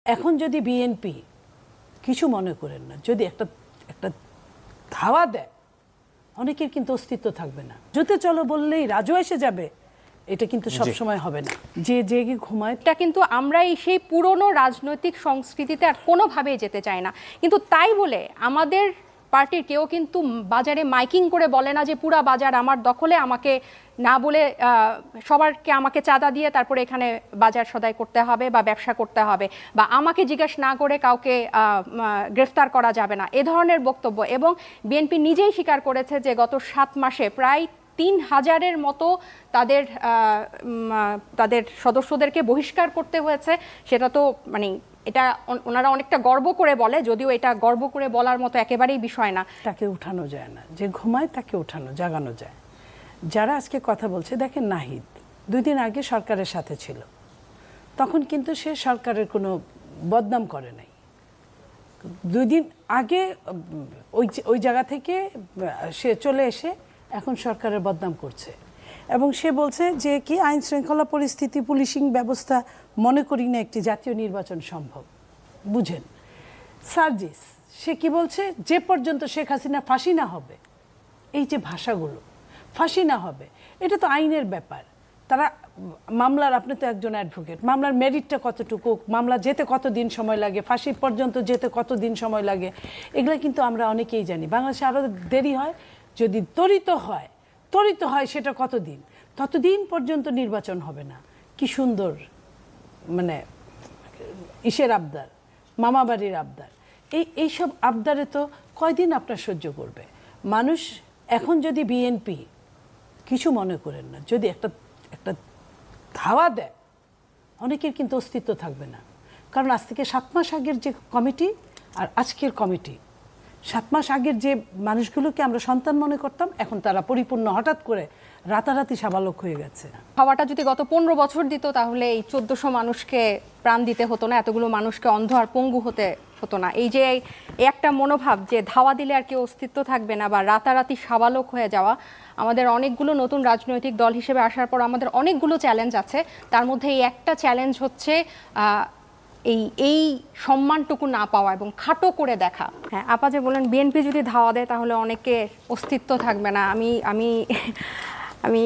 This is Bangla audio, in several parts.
এখন যদি বিএনপি কিছু মনে করেন না, যদি একটা একটা ধাওয়া দেয়, অনেকের কিন্তু অস্তিত্ব থাকবে না। যেতে চলো বললেই রাজু এসে যাবে, এটা কিন্তু সব সময় হবে না। যে জেগে ঘুমায়, এটা কিন্তু আমরা সেই পুরনো রাজনৈতিক সংস্কৃতিতে আর কোনোভাবেই যেতে চাই না। কিন্তু তাই বলে আমাদের পার্টির কেউ কিন্তু বাজারে মাইকিং করে বলে না যে পুরা বাজার আমার দখলে, আমাকে না বলে সবারকে আমাকে চাঁদা দিয়ে তারপরে এখানে বাজার সদাই করতে হবে বা ব্যবসা করতে হবে, বা আমাকে জিজ্ঞাসা না করে কাউকে গ্রেফতার করা যাবে না, এ ধরনের বক্তব্য। এবং বিএনপি নিজেই স্বীকার করেছে যে গত 7 মাসে প্রায় 3000-এর মতো তাদের সদস্যদেরকে বহিষ্কার করতে হয়েছে। সেটা তো মানে এটা ওনারা অনেকটা গর্ব করে বলে, যদিও এটা গর্ব করে বলার মতো একেবারেই বিষয় না। তাকে উঠানো যায় না, যে ঘুমায় তাকে উঠানো জাগানো যায়। যারা আজকে কথা বলছে, দেখেন নাহিদ 2 দিন আগে সরকারের সাথে ছিল, তখন কিন্তু সে সরকারের কোনো বদনাম করে নাই। 2 দিন আগে ওই জায়গা থেকে সে চলে এসে এখন সরকারের বদনাম করছে, এবং সে বলছে যে কি আইন শৃঙ্খলা পরিস্থিতি, পুলিশিং ব্যবস্থা মনে করি না একটি জাতীয় নির্বাচন সম্ভব। বুঝেন সার্জিস, সে কি বলছে, যে পর্যন্ত শেখ হাসিনা ফাঁসি না হবে, এই যে ভাষাগুলো, ফাঁসি না হবে, এটা তো আইনের ব্যাপার। তারা মামলার, আপনি তো একজন অ্যাডভোকেট, মামলার মেরিটটা কতটুকু, মামলা যেতে কত দিন সময় লাগে, ফাঁসি পর্যন্ত যেতে কত দিন সময় লাগে, এগুলো কিন্তু আমরা অনেকেই জানি। বাংলাদেশে আরও দেরি হয়, যদি ত্বরিত হয় সেটা কতদিন, ততদিন পর্যন্ত নির্বাচন হবে না। কি সুন্দর মানে ইসের আবদার, মামাবাড়ির আবদার, এইসব আবদারে তো কয়দিন আপনার সহ্য করবে মানুষ। এখন যদি বিএনপি কিছু মনে করেন না, যদি একটা ধাওয়া দেয়, অনেকের কিন্তু অস্তিত্ব থাকবে না। কারণ আজ থেকে 7 মাস আগের যে কমিটি আর আজকের কমিটি, 7 মাস আগের যে মানুষগুলোকে আমরা সন্তান মনে করতাম, এখন তারা পরিপূর্ণ হঠাৎ করে রাতারাতি সাবালক হয়ে গেছে। হাওয়াটা যদি গত 15 বছর দিত, তাহলে এই 1400 মানুষকে প্রাণ দিতে হতো না, এতগুলো মানুষকে অন্ধ আর পঙ্গু হতে হতো না। এই যে একটা মনোভাব যে ধাওয়া দিলে আর কেউ অস্তিত্ব থাকবে না বা রাতারাতি সাবালক হয়ে যাওয়া, আমাদের অনেকগুলো নতুন রাজনৈতিক দল হিসেবে আসার পর আমাদের অনেকগুলো চ্যালেঞ্জ আছে। তার মধ্যে এই একটা চ্যালেঞ্জ হচ্ছে এই সম্মানটুকু না পাওয়া এবং খাটো করে দেখা। হ্যাঁ, আপা যে বলেন বিএনপি যদি ধাওয়া দেয় তাহলে অনেকে অস্তিত্ব থাকবে না, আমি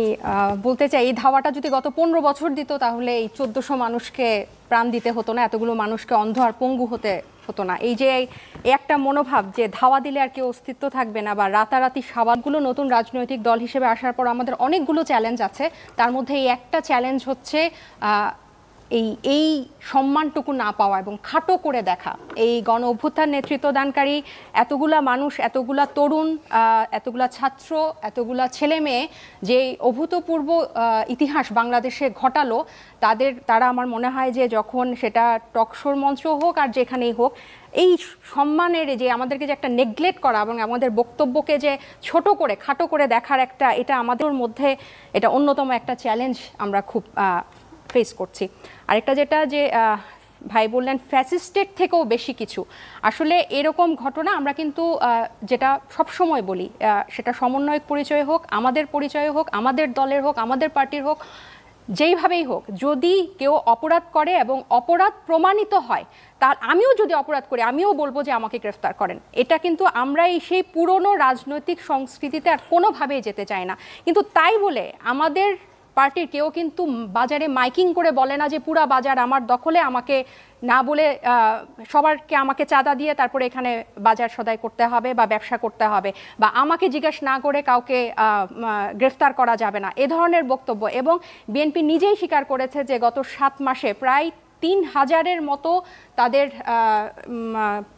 বলতে চাই এই ধাওয়াটা যদি গত 15 বছর দিত, তাহলে এই 1400 মানুষকে প্রাণ দিতে হতো না, এতগুলো মানুষকে অন্ধ আর পঙ্গু হতে হতো না। এই যে একটা মনোভাব যে ধাওয়া দিলে আর কেউ অস্তিত্ব থাকবে না বা রাতারাতি সাবালগুলো নতুন রাজনৈতিক দল হিসেবে আসার পর আমাদের অনেকগুলো চ্যালেঞ্জ আছে। তার মধ্যে এই একটা চ্যালেঞ্জ হচ্ছে এই সম্মানটুকু না পাওয়া এবং খাটো করে দেখা। এই গণ অভ্যুত্থান নেতৃত্বদানকারী এতগুলা মানুষ, এতগুলা তরুণ, এতগুলা ছাত্র, এতগুলা ছেলে মেয়ে যে অভূতপূর্ব ইতিহাস বাংলাদেশে ঘটালো, তারা আমার মনে হয় যে যখন সেটা টকশোর মঞ্চ হোক আর যেখানেই হোক, এই সম্মানের যে আমাদেরকে যে একটা নেগলেক্ট করা এবং আমাদের বক্তব্যকে যে ছোট করে খাটো করে দেখার একটা, এটা আমাদের মধ্যে এটা অন্যতম একটা চ্যালেঞ্জ আমরা খুব ফেস করছি। আরেকটা যেটা যে ভাই বললেন ফ্যাসিস্টের থেকেও বেশি কিছু, আসলে এরকম ঘটনা আমরা কিন্তু যেটা সবসময় বলি, সেটা সমন্বয়ক পরিচয় হোক, আমাদের পরিচয় হোক, আমাদের দলের হোক, আমাদের পার্টির হোক, যেইভাবেই হোক, যদি কেউ অপরাধ করে এবং অপরাধ প্রমাণিত হয়, তার আমিও যদি অপরাধ করি আমিও বলবো যে আমাকে গ্রেফতার করেন। এটা কিন্তু আমরা সেই পুরনো রাজনৈতিক সংস্কৃতিতে আর কোনোভাবেই যেতে চাই না। কিন্তু তাই বলে আমাদের পার্টির কেউ কিন্তু বাজারে মাইকিং করে বলে না যে পুরা বাজার আমার দখলে, আমাকে না বলে সবারকে আমাকে চাঁদা দিয়ে তারপরে এখানে বাজার সদাই করতে হবে বা ব্যবসা করতে হবে, বা আমাকে জিজ্ঞাসা না করে কাউকে গ্রেফতার করা যাবে না, এ ধরনের বক্তব্য। এবং বিএনপি নিজেই স্বীকার করেছে যে গত 7 মাসে প্রায় 3000-এর মতো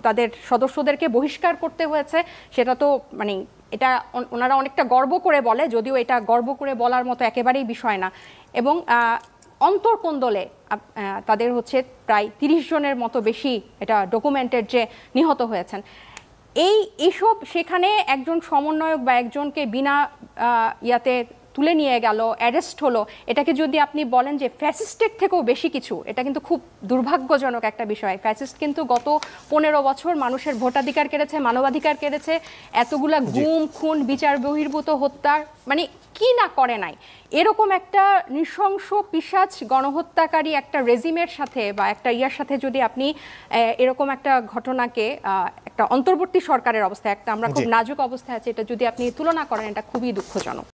তাদের সদস্যদেরকে বহিষ্কার করতে হয়েছে। সেটা তো মানে এটা ওনারা অনেকটা গর্ব করে বলে, যদিও এটা গর্ব করে বলার মতো একেবারেই বিষয় না। এবং অন্তর্কোন্দলে তাদের হচ্ছে প্রায় 30 জনের মতো বেশি, এটা ডকুমেন্টেড, যে নিহত হয়েছেন। এইসব সেখানে একজন সমন্বয়ক বা একজনকে বিনা তুলে নিয়ে গেল, অ্যারেস্ট হলো, এটাকে যদি আপনি বলেন যে ফ্যাসিস্টের থেকেও বেশি কিছু, এটা কিন্তু খুব দুর্ভাগ্যজনক একটা বিষয়। ফ্যাসিস্ট কিন্তু গত 15 বছর মানুষের ভোটাধিকার কেড়েছে, মানবাধিকার কেড়েছে, এতগুলা গুম খুন বিচার বহির্ভূত হত্যার মানে কি না করে নাই। এরকম একটা নৃশংস পিশাচ গণহত্যাকারী একটা রেজিমের সাথে বা একটা ইয়ার সাথে যদি আপনি এরকম একটা ঘটনাকে একটা অন্তর্বর্তী সরকারের অবস্থায়, একটা আমরা খুব নাজুক অবস্থায় আছে, এটা যদি আপনি তুলনা করেন, এটা খুবই দুঃখজনক।